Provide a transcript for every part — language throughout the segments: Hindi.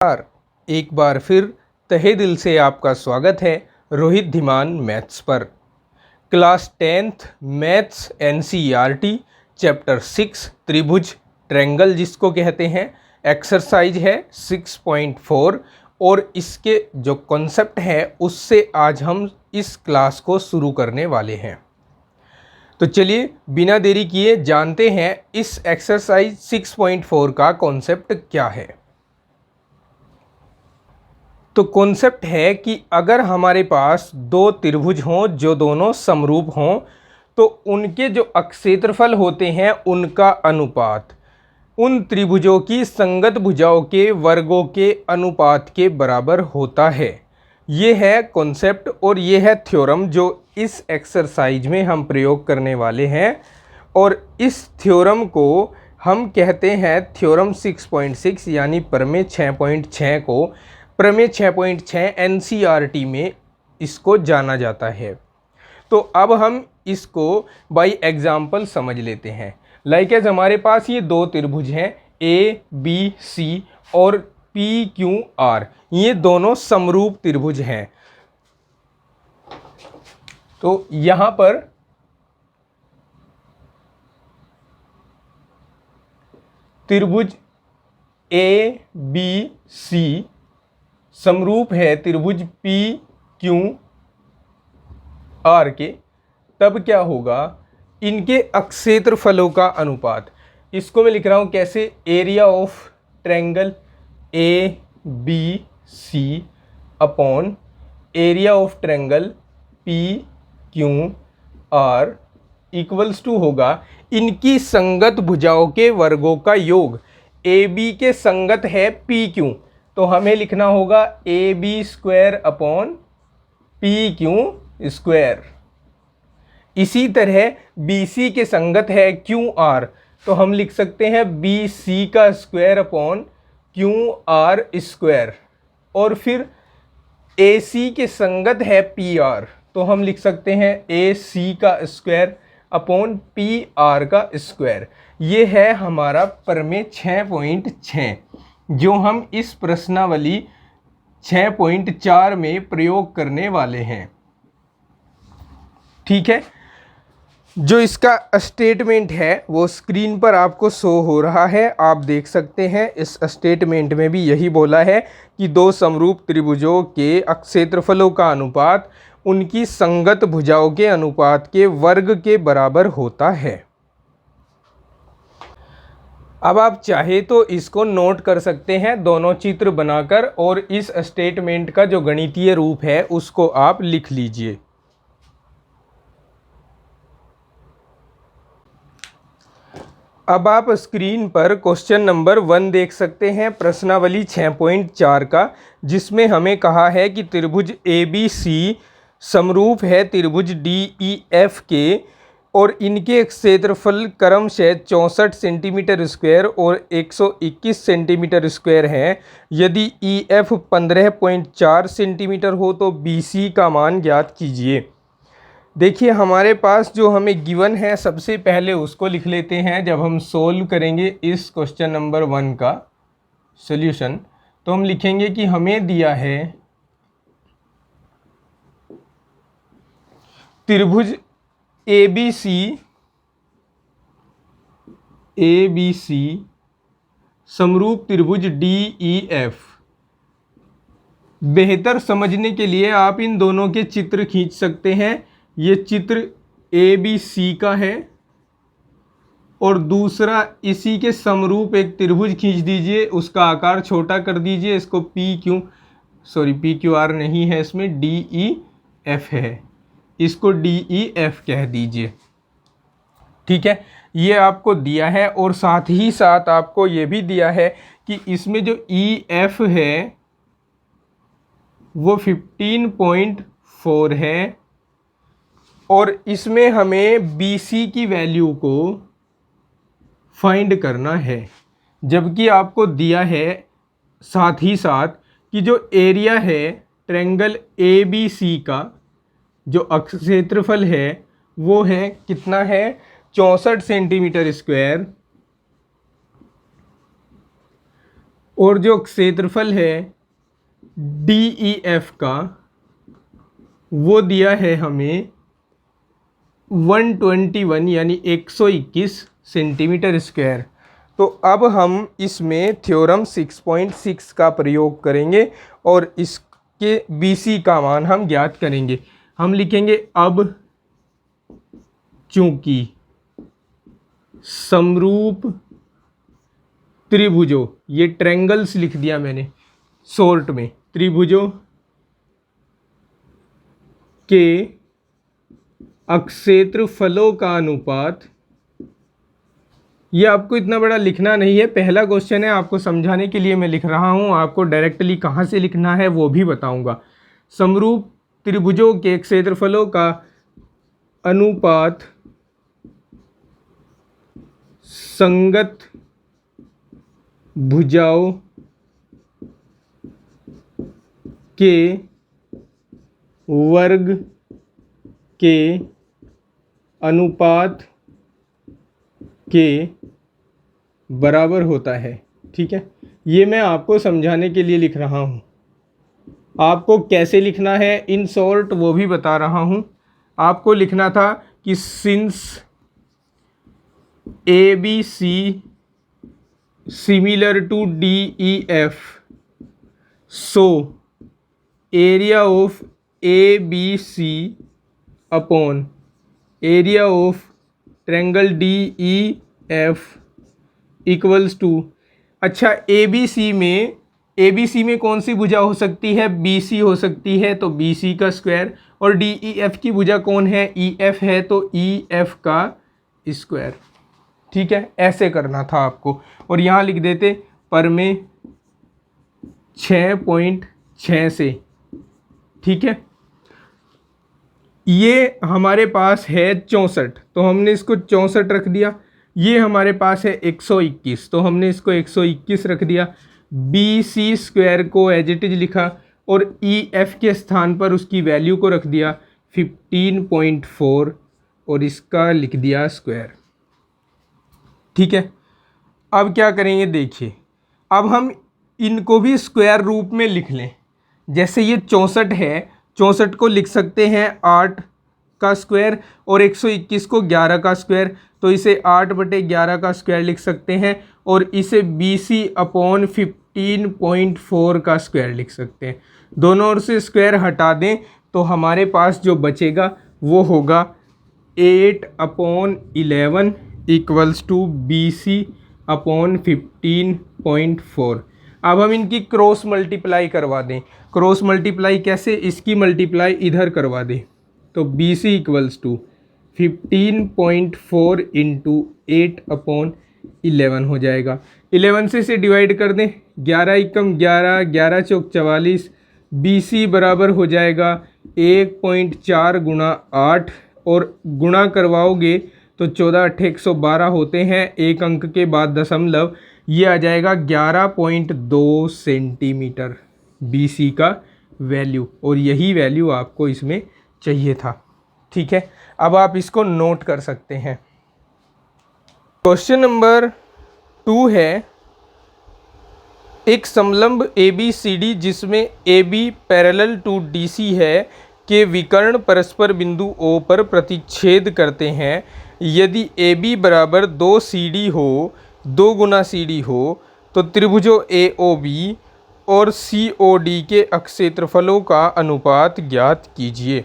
नमस्कार। एक बार फिर तहे दिल से आपका स्वागत है रोहित धीमान मैथ्स पर। Class 10th maths NCERT chapter 6 त्रिभुज ट्रायंगल जिसको कहते हैं, एक्सरसाइज है 6.4 और इसके जो कॉन्सेप्ट है उससे आज हम इस क्लास को शुरू करने वाले हैं। तो चलिए बिना देरी किए जानते हैं इस एक्सरसाइज 6.4 का कॉन्सेप्ट क्या है। तो कॉन्सेप्ट है कि अगर हमारे पास दो त्रिभुज हों जो दोनों समरूप हों तो उनके जो अक्षेत्रफल होते हैं उनका अनुपात उन त्रिभुजों की संगत भुजाओं के वर्गों के अनुपात के बराबर होता है। ये है कॉन्सेप्ट और ये है थ्योरम जो इस एक्सरसाइज में हम प्रयोग करने वाले हैं। और इस थ्योरम को हम कहते हैं थ्योरम 6.6 यानी प्रमेय 6.6 को प्रमेय 6.6 एनसीईआरटी में इसको जाना जाता है। तो अब हम इसको बाय एग्जाम्पल समझ लेते हैं। लाइक एज हमारे पास ये दो त्रिभुज हैं ए बी सी और पी क्यू आर, ये दोनों समरूप त्रिभुज हैं। तो यहां पर त्रिभुज ए बी सी समरूप है त्रिभुज पी क्यू आर के, तब क्या होगा, इनके अक्षेत्रफलों का अनुपात, इसको मैं लिख रहा हूं कैसे, area of triangle A B C upon area of triangle P Q R equals to होगा इनकी संगत भुजाओं के वर्गों का योग। ए बी के संगत है पी क्यू, तो हमें लिखना होगा A B square upon P Q square. इसी तरह बी सी के संगत है क्यू आर, तो हम लिख सकते हैं बी सी का square upon Q R square. और फिर ए सी के संगत है पी आर, तो हम लिख सकते हैं ए सी का स्क्वायर अपॉन पी आर का स्क्वायर। ये है हमारा प्रमेय 6.6 जो हम इस प्रश्नावली 6.4 में प्रयोग करने वाले हैं। ठीक है, जो इसका स्टेटमेंट है वो स्क्रीन पर आपको शो हो रहा है, आप देख सकते हैं। इस स्टेटमेंट में भी यही बोला है कि दो समरूप त्रिभुजों के अक्षेत्रफलों का अनुपात उनकी संगत भुजाओं के अनुपात के वर्ग के बराबर होता है। अब आप चाहे तो इसको नोट कर सकते हैं दोनों चित्र बनाकर, और इस स्टेटमेंट का जो गणितीय रूप है उसको आप लिख लीजिए। अब आप स्क्रीन पर क्वेश्चन नंबर 1 देख सकते हैं प्रश्नावली 6.4 का, जिसमें हमें कहा है कि त्रिभुज ए बी सी समरूप है त्रिभुज डी ई एफ के और इनके क्षेत्रफल क्रमशः 64 सेंटीमीटर स्क्वायर और 121 सेंटीमीटर स्क्वायर हैं। यदि ई एफ 15.4 सेंटीमीटर हो तो बी सी का मान ज्ञात कीजिए। देखिए हमारे पास जो हमें गिवन है सबसे पहले उसको लिख लेते हैं। जब हम सोल्व करेंगे इस क्वेश्चन नंबर 1 का सॉल्यूशन, तो हम लिखेंगे कि हमें दिया है त्रिभुज ए बी सी समरूप त्रिभुज डी ई एफ। बेहतर समझने के लिए आप इन दोनों के चित्र खींच सकते हैं। ये चित्र ए बी सी का है और दूसरा इसी के समरूप एक त्रिभुज खींच दीजिए, उसका आकार छोटा कर दीजिए, इसको पी क्यू आर नहीं है, इसमें डी ई एफ है, इसको डी ई एफ कह दीजिए। ठीक है, ये आपको दिया है और साथ ही साथ आपको ये भी दिया है कि इसमें जो ई एफ है वो 15.4 है और इसमें हमें बी सी की वैल्यू को फाइंड करना है। जबकि आपको दिया है साथ ही साथ कि जो एरिया है ट्रायंगल ए बी सी का जो क्षेत्रफल है वो है कितना है, 64 सेंटीमीटर स्क्वायर और जो क्षेत्रफल है DEF का वो दिया है हमें 121 यानी 121 सेंटीमीटर स्क्वायर। तो अब हम इसमें थ्योरम 6.6 का प्रयोग करेंगे और इसके BC का मान हम ज्ञात करेंगे। हम लिखेंगे अब चूंकि समरूप त्रिभुजों, ये ट्रायंगल्स लिख दिया मैंने शॉर्ट में, त्रिभुजों के अक्षेत्रफलों का अनुपात, ये आपको इतना बड़ा लिखना नहीं है, पहला क्वेश्चन है, आपको समझाने के लिए मैं लिख रहा हूँ, आपको डायरेक्टली कहाँ से लिखना है वो भी बताऊँगा। समरूप त्रिभुजों के क्षेत्रफलों का अनुपात संगत भुजाओं के वर्ग के अनुपात के बराबर होता है। ठीक है, ये मैं आपको समझाने के लिए लिख रहा हूँ, आपको कैसे लिखना है इन शॉर्ट वो भी बता रहा हूँ। आपको लिखना था कि since ABC similar to DEF so area of ABC upon area of triangle DEF equals to, अच्छा ABC में कौन सी भुजा हो सकती है, BC हो सकती है, तो BC का स्क्वायर, और DEF की भुजा कौन है, EF है, तो EF का स्क्वायर। ठीक है, ऐसे करना था आपको, और यहाँ लिख देते पर में 6.6 से। ठीक है, ये हमारे पास है 64, तो हमने इसको 64 रख दिया। ये हमारे पास है 121, तो हमने इसको 121 रख दिया। BC स्क्वायर को एज इट इज लिखा और EF के स्थान पर उसकी वैल्यू को रख दिया 15.4 और इसका लिख दिया स्क्वायर। ठीक है, अब क्या करेंगे देखिए, अब हम इनको भी स्क्वायर रूप में लिख लें। जैसे ये 64 है, 64 को लिख सकते हैं 8 का स्क्वायर और 121 को 11 का स्क्वायर, तो इसे 8/11 का स्क्वायर लिख सकते हैं और इसे BC अपॉन 15.4 का स्क्वायर लिख सकते हैं। दोनों ओर से स्क्वायर हटा दें तो हमारे पास जो बचेगा वो होगा 8/11 इक्वल्स टू BC अपॉन 15.4। अब हम इनकी क्रॉस मल्टीप्लाई करवा दें। क्रॉस मल्टीप्लाई कैसे, इसकी मल्टीप्लाई इधर करवा दें, तो BC इक्वल्स टू 15.4 इंटू 8/11 हो जाएगा। 11 से इसे डिवाइड कर दें, 11 एकम 11, 11 चौक 44, BC बराबर हो जाएगा 1.4 गुणा 8 और गुणा करवाओगे तो 14 8 112 होते हैं, एक अंक के बाद दशमलव, ये आ जाएगा 11.2 सेंटीमीटर BC का वैल्यू, और यही वैल्यू आपको इसमें चाहिए था। ठीक है, अब आप इसको नोट कर सकते हैं। क्वेश्चन नंबर 2 है, एक समलंब ABCD जिसमें AB पैरेलल टू DC है के विकर्ण परस्पर बिंदु O पर प्रतिच्छेद करते हैं। यदि AB बराबर 2 CD हो, 2 गुना CD हो, तो त्रिभुजों AOB और COD के अक्षेत्रफलों का अनुपात ज्ञात कीजिए।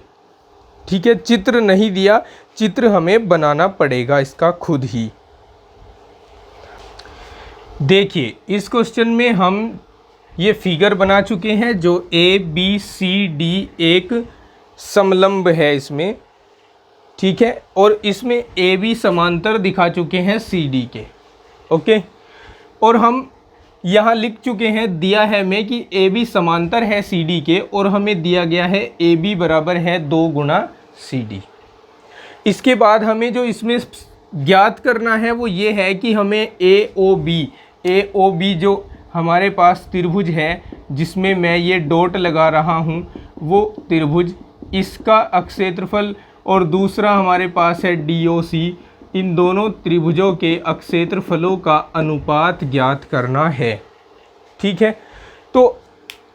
ठीक है, चित्र नहीं दिया, चित्र हमें बनाना पड़ेगा इसका खुद ही। देखिए, इस क्वेश्चन में हम ये फिगर बना चुके हैं जो ABCD एक समलंब है इसमें। ठीक है, और इसमें AB समांतर दिखा चुके हैं CD के। ओके, और हम यहाँ लिख चुके हैं, दिया है हमें कि AB समांतर है CD के और हमें दिया गया है AB बराबर है 2 गुना CD। इसके बाद हमें जो इसमें ज्ञात करना है वो ये है कि हमें AOB जो हमारे पास त्रिभुज है जिसमें मैं ये डॉट लगा रहा हूँ, वो त्रिभुज, इसका अक्षेत्रफल, और दूसरा हमारे पास है DOC, इन दोनों त्रिभुजों के अक्षेत्रफलों का अनुपात ज्ञात करना है। ठीक है। तो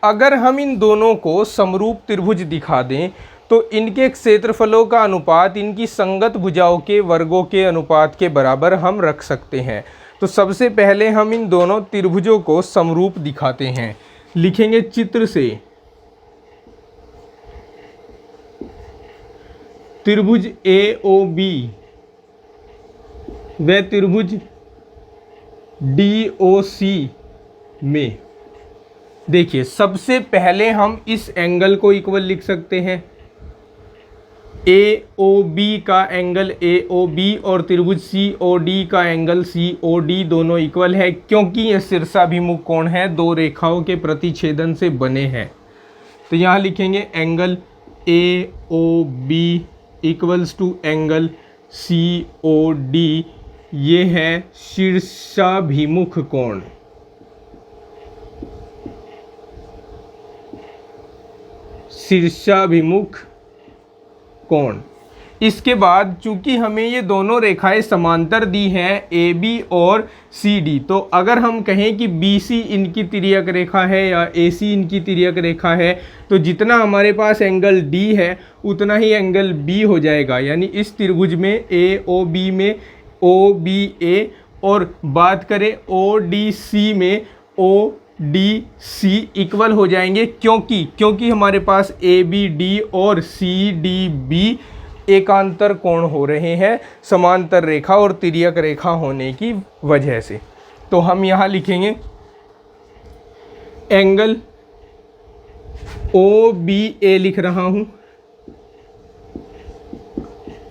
अगर हम इन दोनों को समरूप त्रिभुज दिखा दें तो इनके क्षेत्रफलों का अनुपात इनकी संगत भुजाओं के वर्गों के अनुपात के बराबर हम रख सकते हैं। तो सबसे पहले हम इन दोनों त्रिभुजों को समरूप दिखाते हैं। लिखेंगे चित्र से त्रिभुज AOB व त्रिभुज DOC में देखिए सबसे पहले हम इस एंगल को इक्वल लिख सकते हैं। AOB का एंगल AOB और त्रिभुज COD का एंगल COD दोनों इक्वल है, क्योंकि ये शीर्षाभिमुख कोण है, दो रेखाओं के प्रतिच्छेदन से बने हैं। तो यहाँ लिखेंगे angle AOB equals to angle COD, ये है शीर्षाभिमुख कोण। शीर्षाभिमुख कोण। इसके बाद चूंकि हमें ये दोनों रेखाएं समांतर दी हैं AB और CD, तो अगर हम कहें कि BC इनकी तिर्यक रेखा है या AC इनकी तिर्यक रेखा है, तो जितना हमारे पास एंगल D है उतना ही एंगल B हो जाएगा। यानी इस त्रिभुज में AOB में OBA और बात करें ODC में ODC इक्वल हो जाएंगे, क्योंकि हमारे पास ABD और CDB एकांतर कोण हो रहे हैं समांतर रेखा और तिर्यक रेखा होने की वजह से। तो हम यहाँ लिखेंगे एंगल OBA लिख रहा हूँ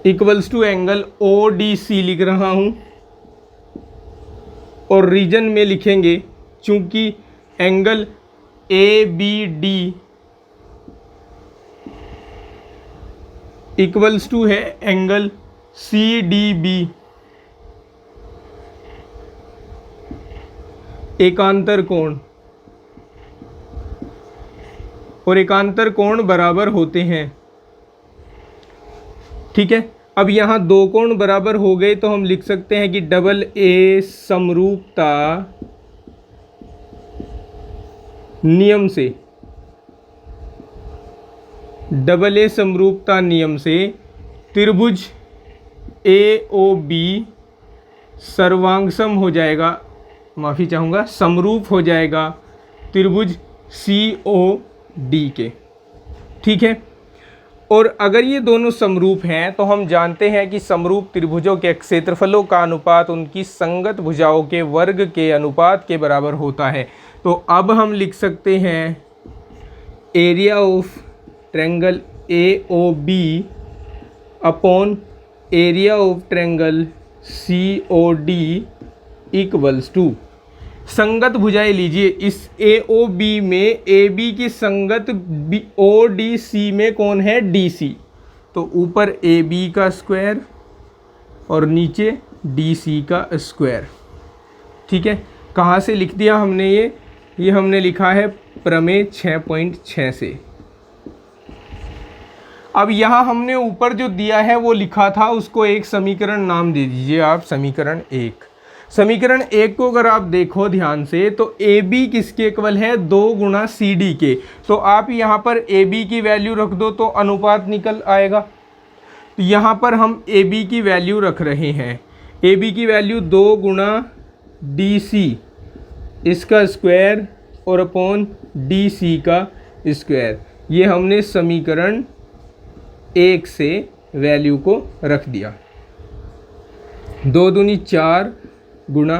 इक्वल्स टू एंगल ODC लिख रहा हूँ, और रीजन में लिखेंगे चूंकि एंगल ABD इक्वल्स टू है एंगल CDB एकांतर कोण, और एकांतर कोण बराबर होते हैं। ठीक है, अब यहाँ दो कोण बराबर हो गए तो हम लिख सकते हैं कि डबल A समरूपता नियम से, डबल A समरूपता नियम से त्रिभुज AOB सर्वांगसम हो जाएगा, माफ़ी चाहूँगा, समरूप हो जाएगा त्रिभुज COD के। ठीक है, और अगर ये दोनों समरूप हैं तो हम जानते हैं कि समरूप त्रिभुजों के क्षेत्रफलों का अनुपात उनकी संगत भुजाओं के वर्ग के अनुपात के बराबर होता है। तो अब हम लिख सकते हैं area of triangle AOB upon area of triangle COD equals to, संगत भुजाएं लीजिए, इस AOB में AB की संगत ODC में कौन है DC, तो ऊपर AB का स्क्वायर और नीचे DC का स्क्वायर। ठीक है, कहाँ से लिख दिया हमने ये हमने लिखा है प्रमेय 6.6 से। अब यहाँ हमने ऊपर जो दिया है वो लिखा था, उसको एक समीकरण नाम दे दीजिए आप, समीकरण 1। समीकरण 1 को अगर आप देखो ध्यान से तो AB किसके इक्वल है, 2 गुणा CD के। तो आप यहाँ पर AB की वैल्यू रख दो तो अनुपात निकल आएगा। तो यहाँ पर हम AB की वैल्यू रख रहे हैं, AB की वैल्यू 2 गुणा DC इसका स्क्वायर और अपॉन DC का स्क्वायर। ये हमने समीकरण 1 से वैल्यू को रख दिया। 2 दूनी 4 गुणा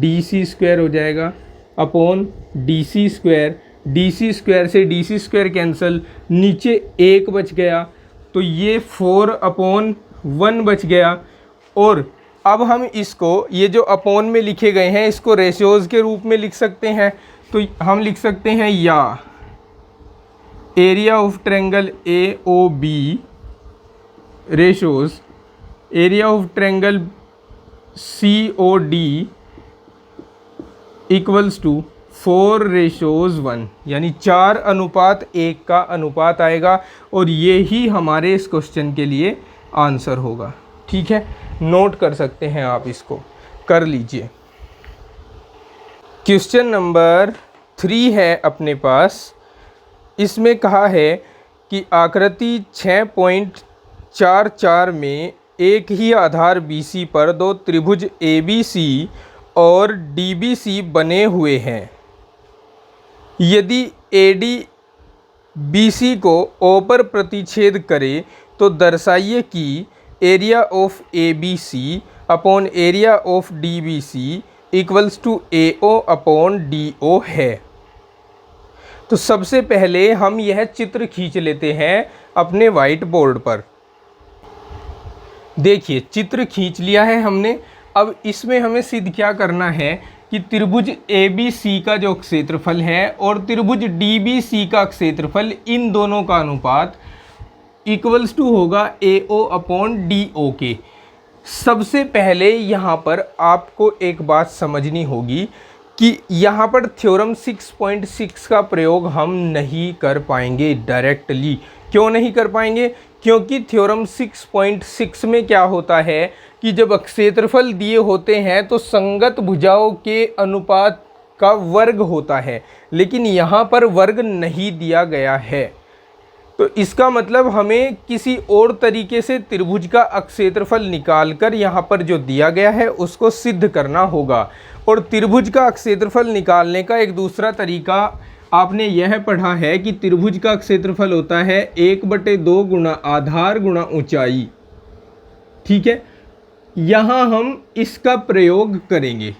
DC स्क्वायर हो जाएगा upon DC square, DC square से DC स्क्वायर कैंसिल, नीचे 1 बच गया तो ये 4 अपॉन 1 बच गया। और अब हम इसको, ये जो अपॉन में लिखे गए हैं इसको रेशियोज़ के रूप में लिख सकते हैं। तो हम लिख सकते हैं या area of triangle AOB ratios area of triangle COD equals to 4:1, यानी 4:1 का अनुपात आएगा, और ये ही हमारे इस क्वेश्चन के लिए आंसर होगा। ठीक है, नोट कर सकते हैं आप, इसको कर लीजिए। क्वेश्चन नंबर 3 है अपने पास, इसमें कहा है कि आकृति 6.44 में एक ही आधार BC पर दो त्रिभुज ABC और DBC बने हुए हैं। यदि AD BC को O पर प्रतिच्छेद करे तो दर्शाइए कि area of ABC upon area of DBC equals to AO upon DO है। तो सबसे पहले हम यह चित्र खींच लेते हैं अपने वाइट बोर्ड पर। देखिए चित्र खींच लिया है हमने। अब इसमें हमें सिद्ध क्या करना है कि त्रिभुज ABC का जो क्षेत्रफल है और त्रिभुज DBC का क्षेत्रफल, इन दोनों का अनुपात इक्वल्स टू होगा AO अपॉन DO के। सबसे पहले यहाँ पर आपको एक बात समझनी होगी कि यहाँ पर थ्योरम 6.6 का प्रयोग हम नहीं कर पाएंगे डायरेक्टली। क्यों नहीं कर पाएंगे? क्योंकि थ्योरम 6.6 में क्या होता है कि जब क्षेत्रफल दिए होते हैं तो संगत भुजाओं के अनुपात का वर्ग होता है, लेकिन यहाँ पर वर्ग नहीं दिया गया है। तो इसका मतलब हमें किसी और तरीके से त्रिभुज का क्षेत्रफल निकालकर यहाँ पर जो दिया गया है उसको सिद्ध करना होगा। और त्रिभुज का क्षेत्रफल निकालने का एक दूसरा तरीका आपने यह पढ़ा है कि त्रिभुज का क्षेत्रफल होता है 1/2 गुणा आधार गुणा ऊंचाई। ठीक है, यहाँ हम इसका प्रयोग करेंगे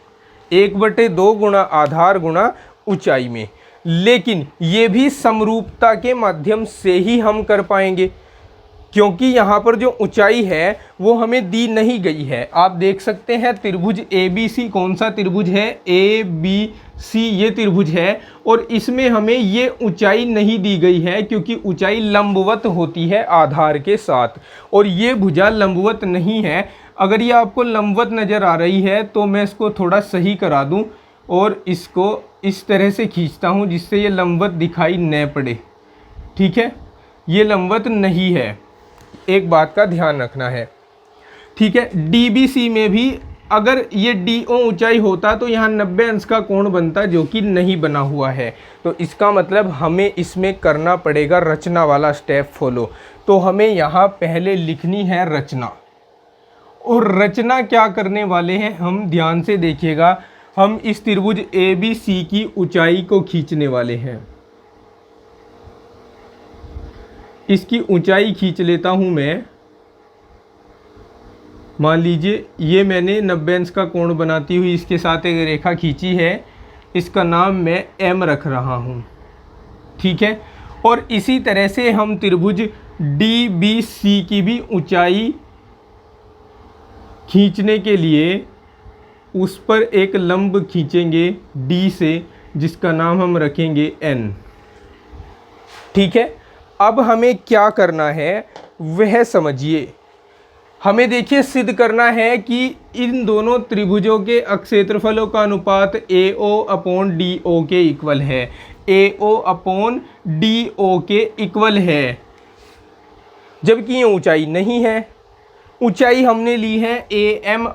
1/2 गुणा आधार गुणा ऊंचाई में, लेकिन ये भी समरूपता के माध्यम से ही हम कर पाएंगे, क्योंकि यहाँ पर जो ऊंचाई है वो हमें दी नहीं गई है। आप देख सकते हैं त्रिभुज ABC कौन सा त्रिभुज है, ABC ये त्रिभुज है, और इसमें हमें ये ऊंचाई नहीं दी गई है क्योंकि ऊंचाई लंबवत होती है आधार के साथ, और ये भुजा लंबवत नहीं है। अगर ये आपको लंबवत नज़र आ रही है तो मैं इसको थोड़ा सही करा दूं और इसको इस तरह से खींचता हूं जिससे ये लंबवत दिखाई न पड़े। ठीक है, ये लंबवत नहीं है, एक बात का ध्यान रखना है। ठीक है, DBC में भी अगर ये DO ऊंचाई होता तो यहाँ 90 अंश का कोण बनता, जो कि नहीं बना हुआ है। तो इसका मतलब हमें इसमें करना पड़ेगा रचना वाला स्टेप फॉलो। तो हमें यहाँ पहले लिखनी है रचना, और रचना क्या करने वाले हैं हम ध्यान से देखिएगा। हम इस त्रिभुज ABC की ऊंचाई को खींचने वाले हैं। इसकी ऊंचाई खींच लेता हूं मैं। मान लीजिए ये मैंने 90 अंश का कोण बनाती हुई इसके साथ एक रेखा खींची है, इसका नाम मैं M रख रहा हूं। ठीक है, और इसी तरह से हम त्रिभुज DBC की भी ऊंचाई खींचने के लिए उस पर एक लंब खींचेंगे D से, जिसका नाम हम रखेंगे N। ठीक है, अब हमें क्या करना है वह समझिए। हमें देखिए सिद्ध करना है कि इन दोनों त्रिभुजों के क्षेत्रफलों का अनुपात AO अपॉन DO के इक्वल है। AO अपॉन DO के इक्वल है, जबकि ये ऊंचाई नहीं है। ऊंचाई हमने ली है AM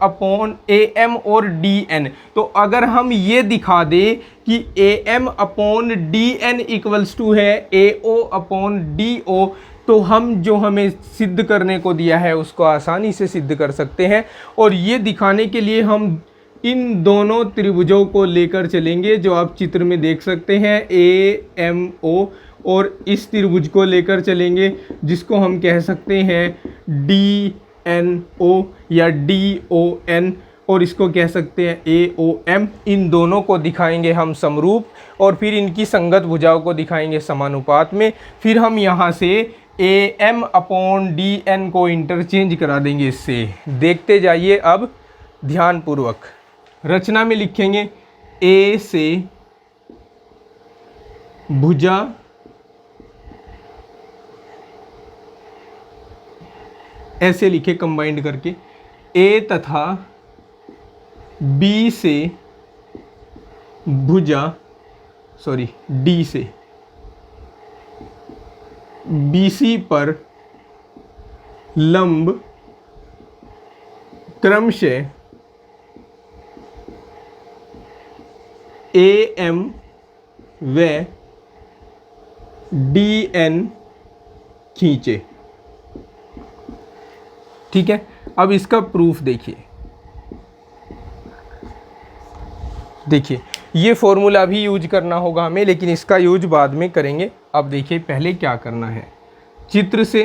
और DN। तो अगर हम ये दिखा दें कि AM upon DN equals to है AO अपॉन DO, तो हम जो हमें सिद्ध करने को दिया है उसको आसानी से सिद्ध कर सकते हैं। और ये दिखाने के लिए हम इन दोनों त्रिभुजों को लेकर चलेंगे जो आप चित्र में देख सकते हैं AMO, और इस त्रिभुज को लेकर चलेंगे जिसको हम कह सकते हैं DNO या DON, और इसको कह सकते हैं AOM। इन दोनों को दिखाएंगे हम समरूप, और फिर इनकी संगत भुजाओं को दिखाएंगे समानुपात में। फिर हम यहाँ से AM अपॉन DN को इंटरचेंज करा देंगे इससे। देखते जाइए अब ध्यानपूर्वक। रचना में लिखेंगे A से भुजा ऐसे लिखे कंबाइंड करके, A तथा B से भुजा D से BC पर लंब क्रमशः AM व DN खींचे। ठीक है, अब इसका प्रूफ देखिए। देखिए ये फॉर्मूला भी यूज करना होगा हमें, लेकिन इसका यूज बाद में करेंगे। अब देखिए पहले क्या करना है। चित्र से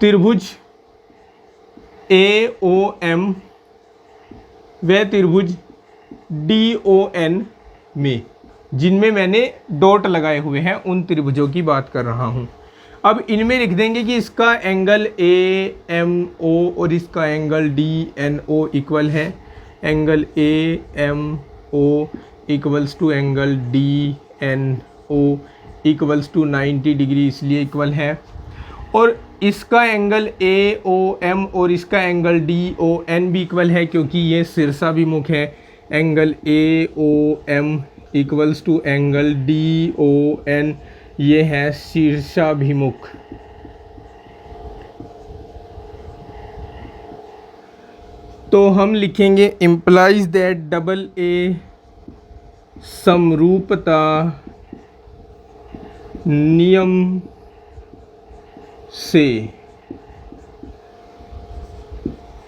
त्रिभुज AOM व त्रिभुज DON में, जिनमें मैंने डॉट लगाए हुए हैं, उन त्रिभुजों की बात कर रहा हूं। अब इनमें लिख देंगे कि इसका एंगल AMO और इसका एंगल DNO इक्वल है। Angle AMO equals to angle DNO equals to 90 degree, इसलिए इक्वल है। और इसका एंगल AOM और इसका एंगल DON भी इक्वल है, क्योंकि ये शीर्षाभिमुख है। Angle AOM equals to angle DON, ये है शीर्षाभिमुख। तो हम लिखेंगे इम्प्लाइज दैट डबल A समरूपता नियम से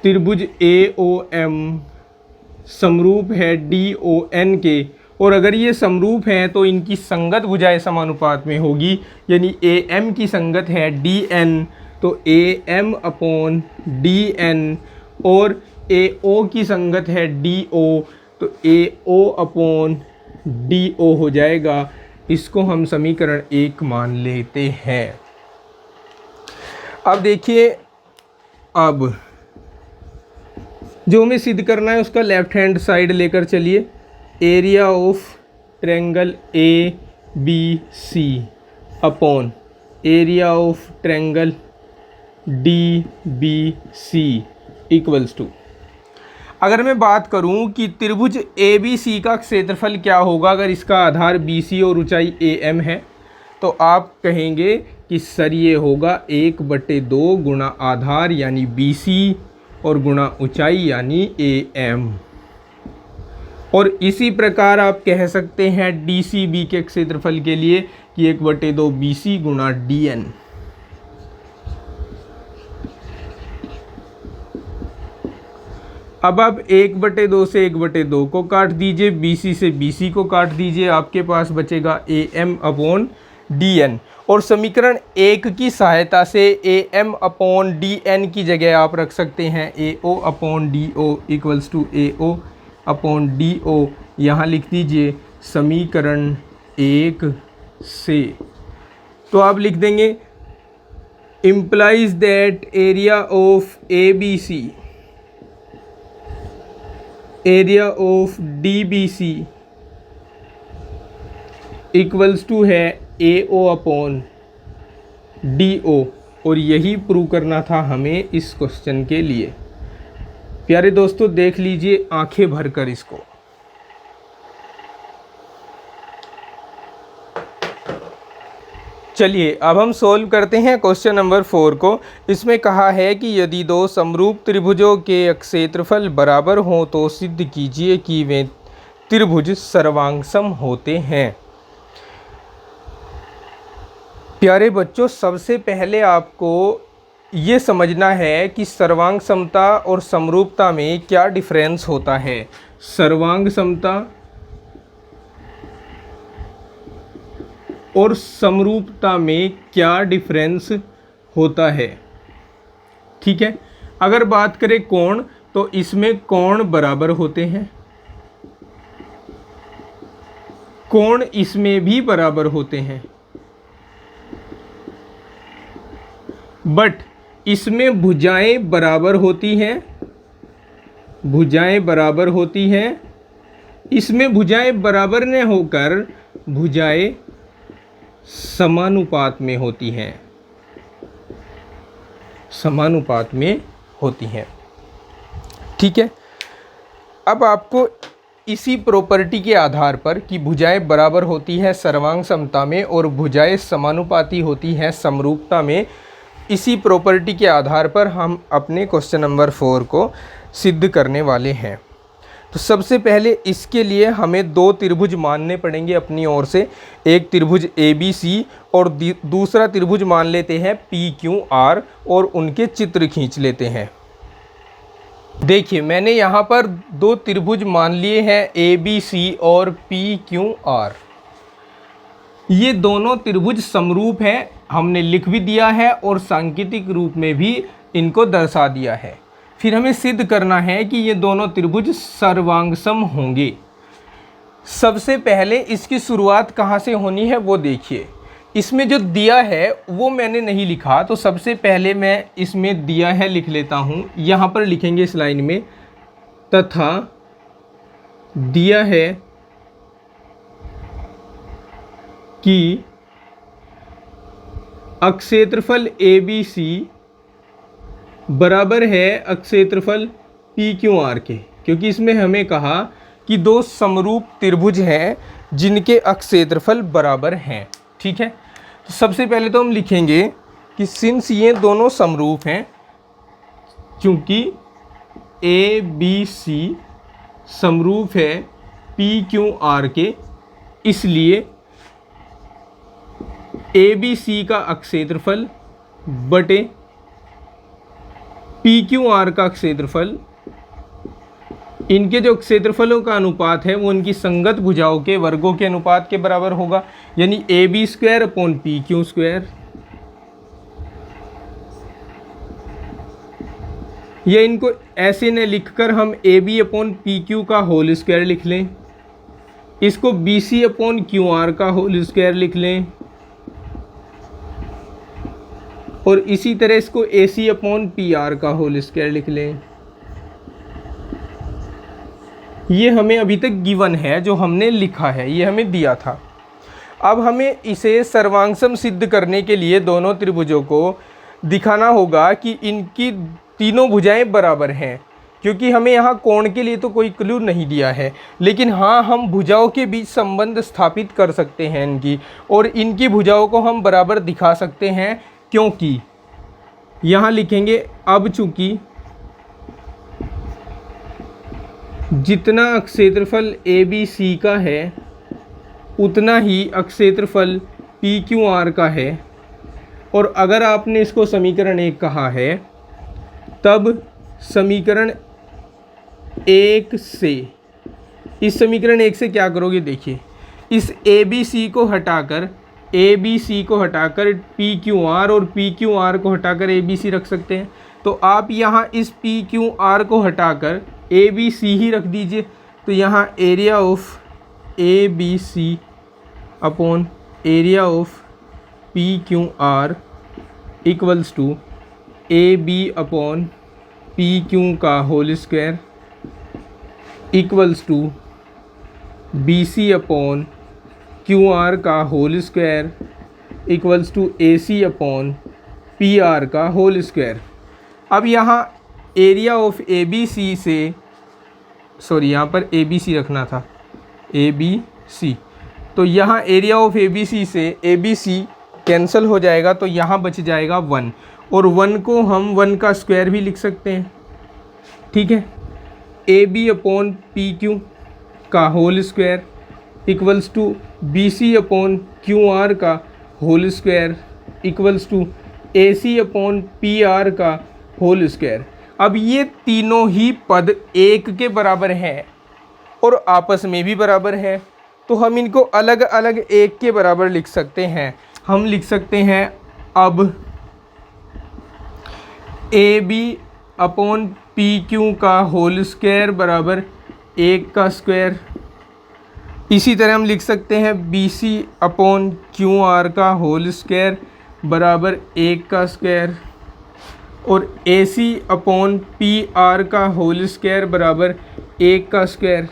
त्रिभुज AOM समरूप है DON के, और अगर ये समरूप हैं तो इनकी संगत भुजाएं समानुपात में होगी। यानी AM की संगत है DN, तो AM अपॉन DN, और AO की संगत है DO, तो AO अपॉन DO हो जाएगा। इसको हम समीकरण 1 मान लेते हैं। अब देखिए, अब जो हमें सिद्ध करना है उसका लेफ्ट हैंड साइड लेकर चलिए। Area of triangle ABC upon area of triangle DBC equals to, अगर मैं बात करूं कि त्रिभुज ABC का क्षेत्रफल क्या होगा अगर इसका आधार BC और ऊंचाई AM है, तो आप कहेंगे कि सर ये होगा 1/2 गुणा आधार यानी BC और गुणा ऊंचाई यानी AM। और इसी प्रकार आप कह सकते हैं DCB के क्षेत्रफल के लिए कि 1/2 BC गुणा DN। अब आप 1/2 से 1/2 को काट दीजिए, BC से BC को काट दीजिए, आपके पास बचेगा AM अपॉन DN। और समीकरण 1 की सहायता से AM अपॉन DN की जगह आप रख सकते हैं AO upon DO equals to AO upon DO। यहाँ लिख दीजिए समीकरण 1 से। तो आप लिख देंगे implies that area of ABC, area of DBC equals to है AO अपॉन DO। और यही प्रूव करना था हमें इस क्वेश्चन के लिए। प्यारे दोस्तों देख लीजिए आंखें भरकर इसको। चलिए अब हम सोल्व करते हैं क्वेश्चन नंबर 4 को। इसमें कहा है कि यदि दो समरूप त्रिभुजों के क्षेत्रफल बराबर हों तो सिद्ध कीजिए कि वे त्रिभुज सर्वांगसम होते हैं। प्यारे बच्चों, सबसे पहले आपको ये समझना है कि सर्वांग समता और समरूपता में क्या डिफरेंस होता है। सर्वांग समता और समरूपता में क्या डिफरेंस होता है। ठीक है, अगर बात करें कोण, तो इसमें कोण बराबर होते हैं, कोण इसमें भी बराबर होते हैं, बट इसमें भुजाएं बराबर होती हैं, भुजाएं बराबर होती हैं। इसमें भुजाएं बराबर न होकर भुजाएं समानुपात में होती हैं, समानुपात में होती हैं। ठीक है, अब आपको इसी प्रॉपर्टी के आधार पर कि भुजाएं बराबर होती हैं सर्वांग समता में और भुजाएं समानुपाती होती हैं समरूपता में, इसी प्रॉपर्टी के आधार पर हम अपने क्वेश्चन नंबर 4 को सिद्ध करने वाले हैं। तो सबसे पहले इसके लिए हमें दो त्रिभुज मानने पड़ेंगे अपनी ओर से। एक त्रिभुज ABC और दूसरा त्रिभुज मान लेते हैं PQR और उनके चित्र खींच लेते हैं। देखिए मैंने यहाँ पर दो त्रिभुज मान लिए हैं ABC और PQR। ये दोनों त्रिभुज समरूप हैं, हमने लिख भी दिया है और सांकेतिक रूप में भी इनको दर्शा दिया है। फिर हमें सिद्ध करना है कि ये दोनों त्रिभुज सर्वांगसम होंगे। सबसे पहले इसकी शुरुआत कहाँ से होनी है वो देखिए। इसमें जो दिया है वो मैंने नहीं लिखा, तो सबसे पहले मैं इसमें दिया है लिख लेता हूँ। यहाँ पर लिखेंगे इस लाइन में, तथा दिया है कि अक्षेत्रफल ABC बराबर है अक्षेत्रफल PQR के, क्योंकि इसमें हमें कहा कि दो समरूप त्रिभुज हैं जिनके अक्षेत्रफल बराबर हैं। ठीक है, तो सबसे पहले तो हम लिखेंगे कि सिंस ये दोनों समरूप हैं, क्योंकि ABC समरूप है PQR के, इसलिए ABC का अक्षेत्रफल बटे PQR का क्षेत्रफल, इनके जो क्षेत्रफलों का अनुपात है वो इनकी संगत भुजाओं के वर्गों के अनुपात के बराबर होगा, यानी AB² अपॉन PQ²। या इनको ऐसे न लिखकर हम AB अपॉन PQ का होल स्क्वायर लिख लें, इसको BC अपॉन QR का होल स्क्वायर लिख लें, और इसी तरह इसको AC अपॉन PR का होल स्क्वायर लिख लें। ये हमें अभी तक गिवन है, जो हमने लिखा है ये हमें दिया था। अब हमें इसे सर्वांगसम सिद्ध करने के लिए दोनों त्रिभुजों को दिखाना होगा कि इनकी तीनों भुजाएं बराबर हैं, क्योंकि हमें यहाँ कोण के लिए तो कोई क्लू नहीं दिया है, लेकिन हाँ हम भुजाओं के बीच संबंध स्थापित कर सकते हैं इनकी, और इनकी भुजाओं को हम बराबर दिखा सकते हैं, क्योंकि यहाँ लिखेंगे अब चूंकि जितना क्षेत्रफल ABC का है उतना ही क्षेत्रफल PQR का है, और अगर आपने इसको समीकरण 1 कहा है तब समीकरण 1 से, इस समीकरण 1 से क्या करोगे, देखिए इस ABC को हटाकर PQR और PQR को हटाकर ABC रख सकते हैं। तो आप यहाँ इस PQR को हटाकर ABC ही रख दीजिए, तो यहाँ area of ABC upon area of PQR equals to AB upon PQ का whole square equals to BC upon QR का whole square equals to AC upon PR का होल स्क्वायर। अब यहाँ एरिया ऑफ ABC से, सॉरी यहाँ पर ABC रखना था, ABC, तो यहाँ एरिया ऑफ ABC से ABC कैंसिल हो जाएगा, तो यहाँ बच जाएगा 1, और 1 को हम 1 का स्क्वायर भी लिख सकते हैं। ठीक है, AB अपॉन PQ का whole square equals to BC upon QR का whole square equals to AC upon PR का होल स्क्वायर। अब ये तीनों ही पद 1 के बराबर हैं और आपस में भी बराबर हैं, तो हम इनको अलग अलग 1 के बराबर लिख सकते हैं। हम लिख सकते हैं अब AB अपॉन PQ का होल स्क्वायर बराबर 1 का स्क्वायर। इसी तरह हम लिख सकते हैं BC अपॉन QR का होल स्क्वायर बराबर 1 का स्क्वायर, और AC अपॉन PR का होल स्क्वायर बराबर 1 का स्क्वायर।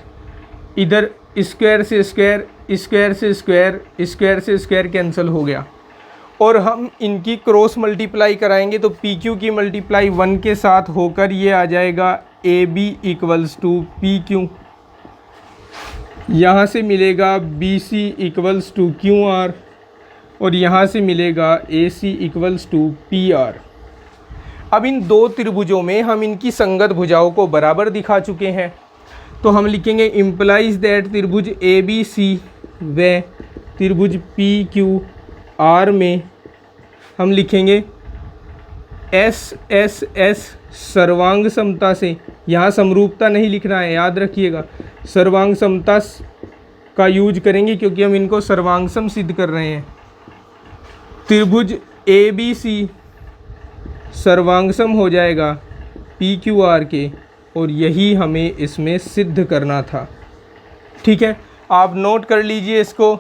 इधर स्क्वायर से स्क्वायर, स्क्वायर से स्क्वायर, स्क्वायर से स्क्वायर कैंसिल हो गया, और हम इनकी क्रॉस मल्टीप्लाई कराएंगे तो PQ की मल्टीप्लाई 1 के साथ होकर ये आ जाएगा AB इक्वल्स टू PQ। यहाँ से मिलेगा BC इक्वल्स टू QR, और यहाँ से मिलेगा AC इक्वल्स टू PR। अब इन दो त्रिभुजों में हम इनकी संगत भुजाओं को बराबर दिखा चुके हैं, तो हम लिखेंगे इम्प्लाइज दैट त्रिभुज ए बी सी व त्रिभुज पी क्यू आर में हम लिखेंगे एस एस एस सर्वांग समता से, यहाँ समरूपता नहीं लिखना है, याद रखिएगा, सर्वांग समता का यूज करेंगे क्योंकि हम इनको सर्वांगसम सिद्ध कर रहे हैं। त्रिभुज ए बी सी सर्वांगसम हो जाएगा पी क्यू आर के, और यही हमें इसमें सिद्ध करना था। ठीक है, आप नोट कर लीजिए इसको।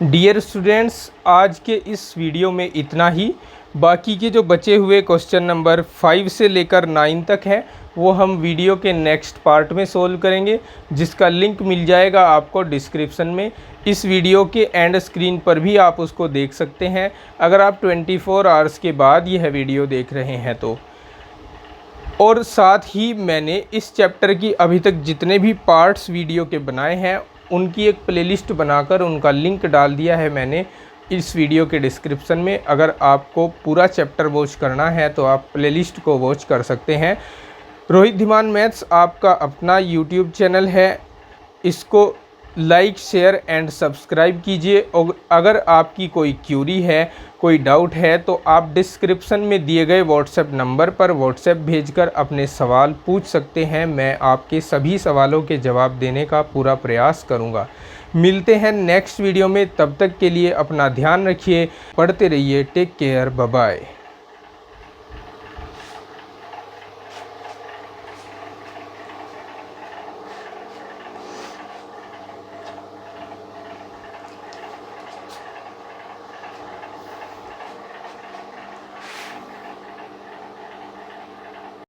डियर स्टूडेंट्स, आज के इस वीडियो में इतना ही। बाकी के जो बचे हुए क्वेश्चन नंबर 5 से लेकर 9 तक हैं वो हम वीडियो के नेक्स्ट पार्ट में सोल्व करेंगे, जिसका लिंक मिल जाएगा आपको डिस्क्रिप्शन में। इस वीडियो के एंड स्क्रीन पर भी आप उसको देख सकते हैं अगर आप 24 आवर्स के बाद यह वीडियो देख रहे हैं तो। और साथ ही मैंने इस चैप्टर की अभी तक जितने भी पार्ट्स वीडियो के बनाए हैं उनकी एक प्लेलिस्ट बनाकर उनका लिंक डाल दिया है मैंने इस वीडियो के डिस्क्रिप्शन में। अगर आपको पूरा चैप्टर वॉच करना है तो आप प्लेलिस्ट को वॉच कर सकते हैं। रोहित धीमान मैथ्स आपका अपना यूट्यूब चैनल है, इसको लाइक शेयर एंड सब्सक्राइब कीजिए। और अगर आपकी कोई क्यूरी है, कोई डाउट है, तो आप डिस्क्रिप्शन में दिए गए व्हाट्सएप नंबर पर व्हाट्सएप भेजकर अपने सवाल पूछ सकते हैं। मैं आपके सभी सवालों के जवाब देने का पूरा प्रयास करूंगा। मिलते हैं नेक्स्ट वीडियो में, तब तक के लिए अपना ध्यान रखिए, पढ़ते रहिए। Take care, bye bye.